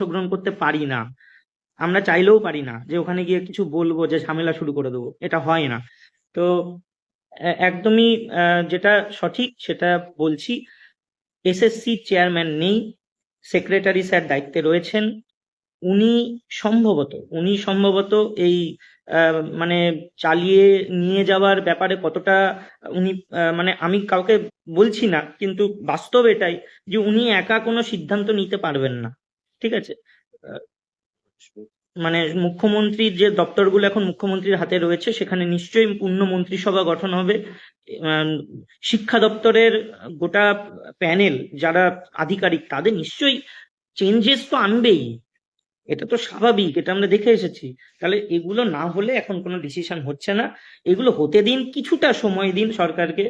অংশগ্রহণ করতে পারি না, আমরা চাইলেও পারি না যে ওখানে গিয়ে কিছু বলবো, যে ঝামেলা শুরু করে দেবো, এটা হয় না। তো একদমই যেটা সঠিক সেটা বলছি। এসএসসি চেয়ারম্যান নেই, সেক্রেটারি স্যার দায়িত্বে রয়েছেন। উনি উনি সম্ভবত এই মানে চালিয়ে নিয়ে যাওয়ার ব্যাপারে কতটা উনি মানে আমি কাউকে বলছি না, কিন্তু বাস্তব এটাই যে উনি একা কোনো সিদ্ধান্ত নিতে পারবেন না। ঠিক আছে। আহ, মানে মুখ্যমন্ত্রীর যে দপ্তরগুলো এখন মুখ্যমন্ত্রীর হাতে রয়েছে, সেখানে নিশ্চয়ই পূর্ণ মন্ত্রিসভা গঠন হবে। আম, শিক্ষা দপ্তরের গোটা প্যানেল যারা আধিকারিক, তাদের নিশ্চয়ই চেঞ্জেস তো আনবেই। এটা তো স্বাভাবিক, এটা আমরা দেখে এসেছি। তাহলে এগুলো না হলে এখন কোনো ডিসিশন হচ্ছে না। এগুলো হতে দিন, কিছুটা সময় দিন সরকারকে।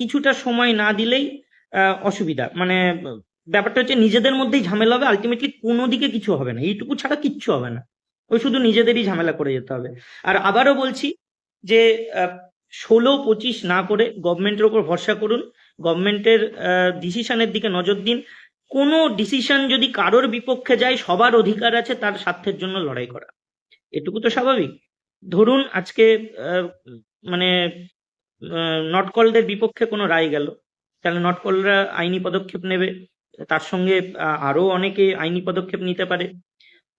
কিছুটা সময় না দিলেই অসুবিধা, মানে ব্যাপারটা হচ্ছে নিজেদের মধ্যেই ঝামেলা হবে, আলটিমেটলি কোনো দিকে কিছু হবে না, এইটুকু ছাড়া কিচ্ছু হবে না। ওই শুধু নিজেদেরই ঝামেলা করে যেতে হবে। আর আবারও বলছি যে 16-25 না করে গভর্নমেন্টের উপর ভরসা করুন, গভর্নমেন্টের ডিসিশনের দিকে নজর দিন। কোনো ডিসিশন যদি কারোর বিপক্ষে যায়, সবার অধিকার আছে তার স্বার্থের জন্য লড়াই করা, এটুকু তো স্বাভাবিক। ধরুন আজকে আহ, মানে নটকলদের বিপক্ষে কোনো রায় গেল, তাহলে নটকলরা আইনি পদক্ষেপ নেবে, তার সঙ্গে আরো অনেকে আইনি পদক্ষেপ নিতে পারে।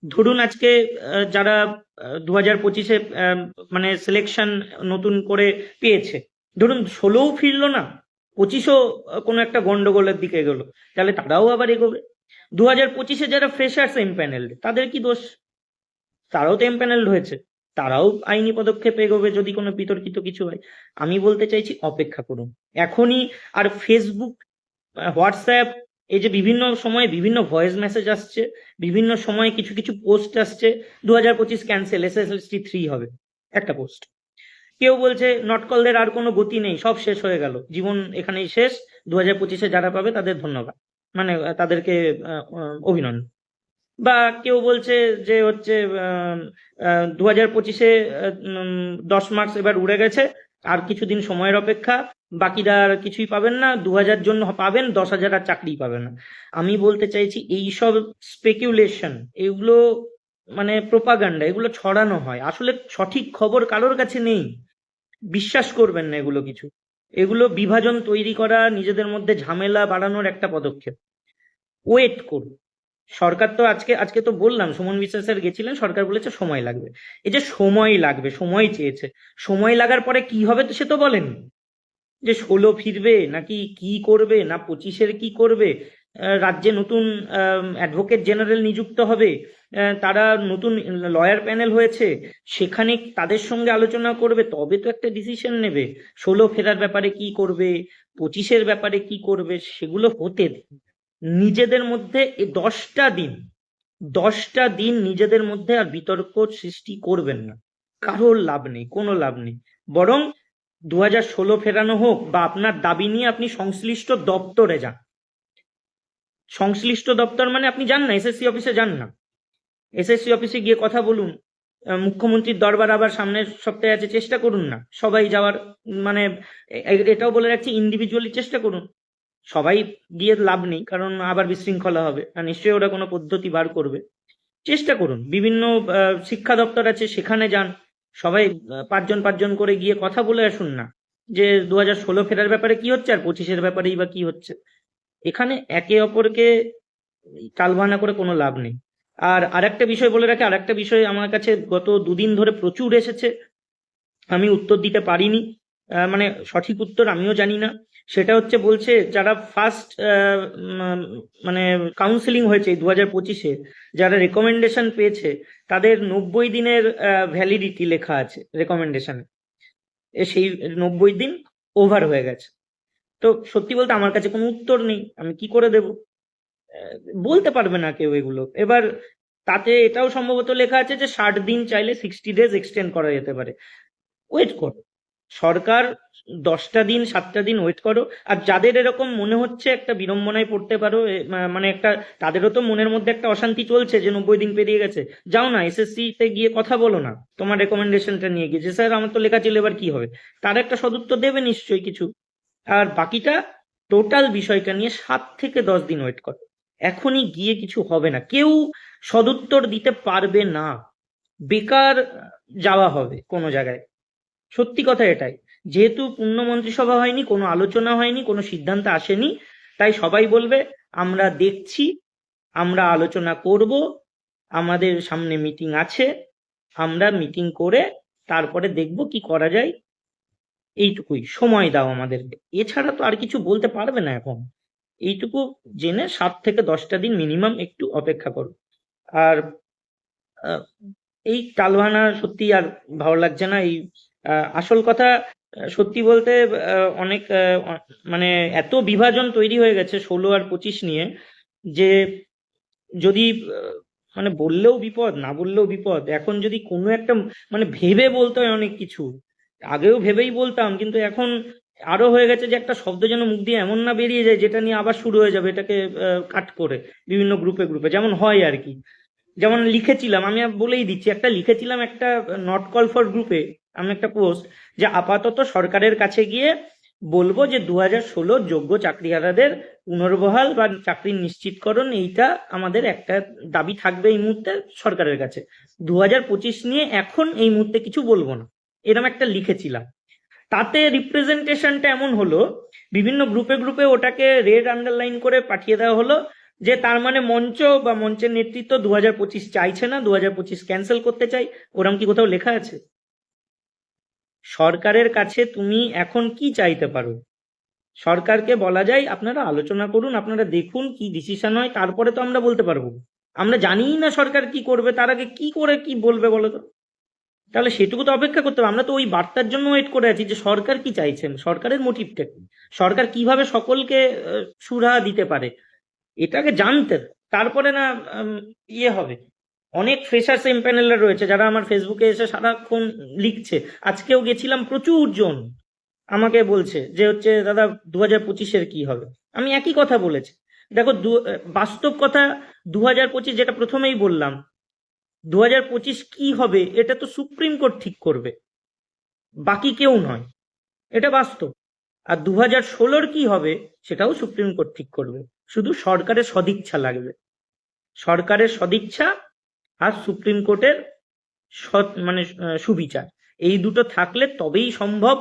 ধরুন আজকে যারা 2025-এ মানে সিলেকশন নতুন করে পেয়েছে, ধরুন 16ও ফিরলো না, 25ও কোনো একটা গন্ডগোলের দিকে এগোলো, তাহলে তারাও আবার এগোবে। 2025-এ যারা ফ্রেশার্স এমপ্যানেলড, তাদের কি দোষ? তারাও তো এমপ্যানেলড হয়েছে, তারাও আইনি পদক্ষেপ এগোবে যদি কোনো বিতর্কিত কিছু হয়। আমি বলতে চাইছি অপেক্ষা করুন এখনই। আর ফেসবুক, হোয়াটসঅ্যাপ, এই যে বিভিন্ন সময়ে বিভিন্ন ভয়েস মেসেজ আসছে, বিভিন্ন সময়ে কিছু কিছু পোস্ট আসছে, 2025 ক্যান্সেল, SSLC 3 হবে, একটা পোস্ট। কেউ বলছে নটকলদের আর কোনো গতি নেই, সব শেষ হয়ে গেল, জীবন এখানেই শেষ, 2025-এ যারা পাবে তাদের ধন্যবাদ, মানে তাদেরকে অভিনন্দন। বা কেউ বলছে যে হচ্ছে 2025-এ 10 মার্কস এবার উড়ে গেছে, আর কিছুদিন সময়ের অপেক্ষা, বাকিরা আর কিছুই পাবেন না, 2000 জন পাবেন, 10,000 আর চাকরি পাবে না। আমি বলতে চাইছি এই সব স্পেকুলেশন, এগুলো মানে প্রোপাগান্ডা, এগুলো ছড়ানো হয়, আসলে সঠিক খবর কারোর কাছে নেই। বিশ্বাস করবেন না এগুলো কিছু। এগুলো বিভাজন তৈরি করা, নিজেদের মধ্যে ঝামেলা বাড়ানোর একটা পদক্ষেপ। ওয়েট করুন। সরকার তো আজকে আজকে তো বললাম, সুমন বিশ্বাস স্যার গেছিলেন, সরকার বলেছে সময় লাগবে। এই যে সময় লাগবে, সময় চেয়েছে, সময় লাগার পরে কি হবে তো সে তো বলেন, যে 16 ফিরবে নাকি কি করবে, না 25-এর কি করবে। রাজ্যে নতুন অ্যাডভোকেট জেনারেল নিযুক্ত হবে, তারা নতুন লয়ার প্যানেল হয়েছে, সেখানে তাদের সঙ্গে আলোচনা করবে, তবে তো একটা ডিসিশন নেবে। 16 ফেরার ব্যাপারে কি করবে, 25-এর ব্যাপারে কি করবে, সেগুলো হতে দিন। নিজেদের মধ্যে এই 10টা দিন নিজেদের মধ্যে আর বিতর্ক সৃষ্টি করবেন না। কারোর লাভ নেই, কোনো লাভ নেই। বরং 2016 ফেরানো হোক, বা আপনার দাবি নিয়ে আপনি সংশ্লিষ্ট দপ্তরে যান। সংশ্লিষ্ট দপ্তর মানে আপনি যান না, এসএসসি অফিসে যান না, এসএসসি অফিসে গিয়ে কথা বলুন। মুখ্যমন্ত্রীর দরবার আবার সামনের সপ্তাহে আছে, চেষ্টা করুন না সবাই যাওয়ার। মানে এটাও বলে রাখছি, ইন্ডিভিজুয়ালি চেষ্টা করুন। সবাই গিয়ে লাভ নেই, কারণ আবার বিশৃঙ্খলা হবে, আর নিশ্চয়ই ওরা কোনো পদ্ধতি বার করবে। চেষ্টা করুন, বিভিন্ন শিক্ষা দপ্তর আছে সেখানে যান, সবাই 5 জন 5 জন করে গিয়ে কথা বলে আসুন না, যে 2016 ফেরার ব্যাপারে কি হচ্ছে আর 25-এর ব্যাপারেই বা কি হচ্ছে। এখানে একে অপরকে টালবাহানা করে কোনো লাভ নেই। আর আরেকটা বিষয় বলে রাখি, আরেকটা বিষয় আমার কাছে গত 2 দিন ধরে প্রচুর এসেছে, আমি উত্তর দিতে পারিনি, মানে সঠিক উত্তর আমিও জানি না। সেটা হচ্ছে, বলছে যারা ফার্স্ট মানে কাউন্সিলিং হয়েছে 2025-এ, যারা রেকমেন্ডেশন পেয়েছে, তাদের 90 দিনের ভ্যালিডিটি লেখা আছে রেকমেন্ডেশনে, সেই 90 দিন ওভার হয়ে গেছে। তো সত্যি বলতে আমার কাছে কোনো উত্তর নেই, আমি কি করে দেব? আহ, বলতে পারবে না কেউ এগুলো। এবার তাতে এটাও সম্ভবত লেখা আছে যে 60 দিন চাইলে 60 ডেজ এক্সটেন্ড করা যেতে পারে। ওয়েট করো, সরকার 10টা দিন 7টা দিন ওয়েট করো। আর যাদের এরকম মনে হচ্ছে একটা বিড়ম্বনায় পড়তে পারো, মানে একটা, তাদেরও তো মনের মধ্যে একটা অশান্তি চলছে যে 90 দিন পেরিয়ে গেছে, যাও না এসএসসি তে গিয়ে কথা বলো না তোমার রেকমেন্ডেশনটা নিয়ে গিয়ে, যে স্যার আমার তো লেখা ছিল, এবার কি হবে। তার একটা সদুত্তর দেবে নিশ্চয়ই কিছু। আর বাকিটা, টোটাল বিষয়টা নিয়ে 7 থেকে 10 দিন ওয়েট করো। এখনই গিয়ে কিছু হবে না, কেউ সদুত্তর দিতে পারবে না, বেকার যাওয়া হবে কোনো জায়গায়। সত্যি কথা এটাই, যেহেতু পূর্ণ মন্ত্রিসভা হয়নি, কোনো আলোচনা হয়নি, কোনো সিদ্ধান্ত আসেনি, তাই সবাই বলবে আমরা দেখছি, আমরা আলোচনা করব, আমাদের সামনে মিটিং আছে, আমরা মিটিং করে তারপরে দেখব কি করা যায়। এইটুকুই, সময় দাও আমাদেরকে, এছাড়া তো আর কিছু বলতে পারবে না এখন। এইটুকু জেনে 7 থেকে 10টা দিন মিনিমাম একটু অপেক্ষা করো। আর আহ, এই টালবাহানা সত্যি আর ভালো লাগছে না। এই আসল কথা, সত্যি বলতে অনেক মানে এত বিভাজন তৈরি হয়ে গেছে 16 আর 25 নিয়ে, যে যদি মানে বললেও বিপদ, না বললেও বিপদ। এখন যদি কোনো একটা মানে ভেবে বলতে হয় অনেক কিছু, আগেও ভেবেই বলতাম, কিন্তু এখন আরো হয়ে গেছে যে একটা শব্দ যেন মুখ দিয়ে এমন না বেরিয়ে যায় যেটা নিয়ে আবার শুরু হয়ে যাবে, এটাকে কাট করে বিভিন্ন গ্রুপে গ্রুপে যেমন হয় আর কি। যেমন লিখেছিলাম, আমি আর বলেই দিচ্ছি, একটা লিখেছিলাম একটা নট কল ফর গ্রুপে, আমি একটা পোস্ট, যে আপাতত সরকারের কাছে গিয়ে বলবো যে 2016 যোগ্য চাকরিহারাদের পুনর্বহাল বা চাকরি নিশ্চিতকরণ, এইটা আমাদের একটা দাবি থাকবে এই মুহূর্তে সরকারের কাছে। 2025 নিয়ে এখন এই মুহূর্তে কিছু বলবো না, এরকম একটা লিখেছিলাম। তাতে রিপ্রেজেন্টেশনটা এমন হলো, বিভিন্ন গ্রুপে গ্রুপে ওটাকে রেড আন্ডারলাইন করে পাঠিয়ে দেওয়া হলো, যে তার মানে মঞ্চ বা মঞ্চের নেতৃত্ব 2025 চাইছে না, 2025 ক্যান্সেল করতে চাই। ওরম কি কোথাও লেখা আছে? সরকারের কাছে তুমি এখন কি চাইতে পারো? সরকারকে বলা যায় আপনারা আলোচনা করুন, আপনারা দেখুন কি ডিসিশন হয়, তারপরে তো আমরা বলতে পারবো। আমরা জানিই না সরকার কি করবে, তার আগে কি করে কি বলবে বলো তো? তাহলে সেটুকু তো অপেক্ষা করতে হবে। আমরা তো ওই বার্তার জন্য ওয়েট করে আছি যে সরকার কি চাইছেন, সরকারের মোটিভটা কি, সরকার কিভাবে সকলকে সুরাহা দিতে পারে, এটাকে জানতে হবে। তারপরে না ইয়ে হবে। অনেক ফ্রেশার্স এমপ্যানেলার রয়েছে যারা আমার ফেসবুকে এসে সারাক্ষণ লিখছে। আজকেও গেছিলাম, প্রচুর জন আমাকে বলছে যে হচ্ছে দাদা 2025-এর কি হবে। আমি একই কথা বলেছি, দেখো বাস্তব কথা, 2025 যেটা প্রথমেই বললাম, 2025 কি হবে এটা তো সুপ্রিম কোর্ট ঠিক করবে, বাকি কেউ নয়, এটা বাস্তব। আর 2016-র কি হবে সেটাও সুপ্রিম কোর্ট ঠিক করবে, শুধু সরকারের সদিচ্ছা লাগবে। সরকারের সদিচ্ছা আর সুপ্রিম কোর্টের মানে সুবিচার, এই দুটো থাকলে তবেই সম্ভব,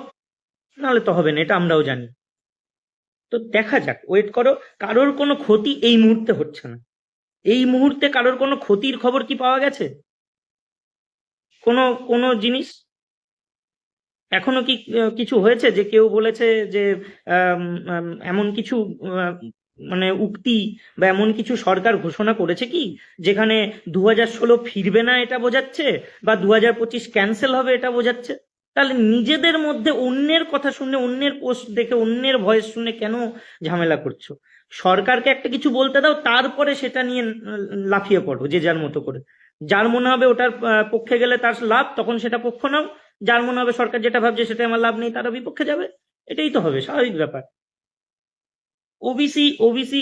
নাহলে তো হবে না, এটা আমরাও জানি। তো দেখা যাক, ওয়েট করো। কারোর কোনো ক্ষতি এই মুহূর্তে হচ্ছে না, এই মুহূর্তে কারোর কোনো ক্ষতির খবর কি পাওয়া গেছে? কোনো কোনো জিনিস এখনো কি কিছু হয়েছে যে কেউ বলেছে যে আম, এমন কিছু আহ, মানে উক্তি বা এমন কিছু সরকার ঘোষণা করেছে কি যেখানে 2016 ফিরবে না এটা বোঝাচ্ছে, বা 2025 ক্যান্সেল হবে এটা বোঝাচ্ছে? তাহলে নিজেদের মধ্যে অন্যের কথা শুনে, অন্যের পোস্ট দেখে, অন্যের ভয়েস শুনে কেন ঝামেলা করছো? সরকারকে একটা কিছু বলতে দাও, তারপরে সেটা নিয়ে লাফিয়ে পড়ো যে যার মতো করে। যার মনে হবে ওটার পক্ষে গেলে তার লাভ, তখন সেটা পক্ষ নাও। যার মনে হবে সরকার যেটা ভাবছে সেটা আমার লাভ নেই, তারা বিপক্ষে যাবে। এটাই তো হবে, স্বাভাবিক ব্যাপার। OBC OBC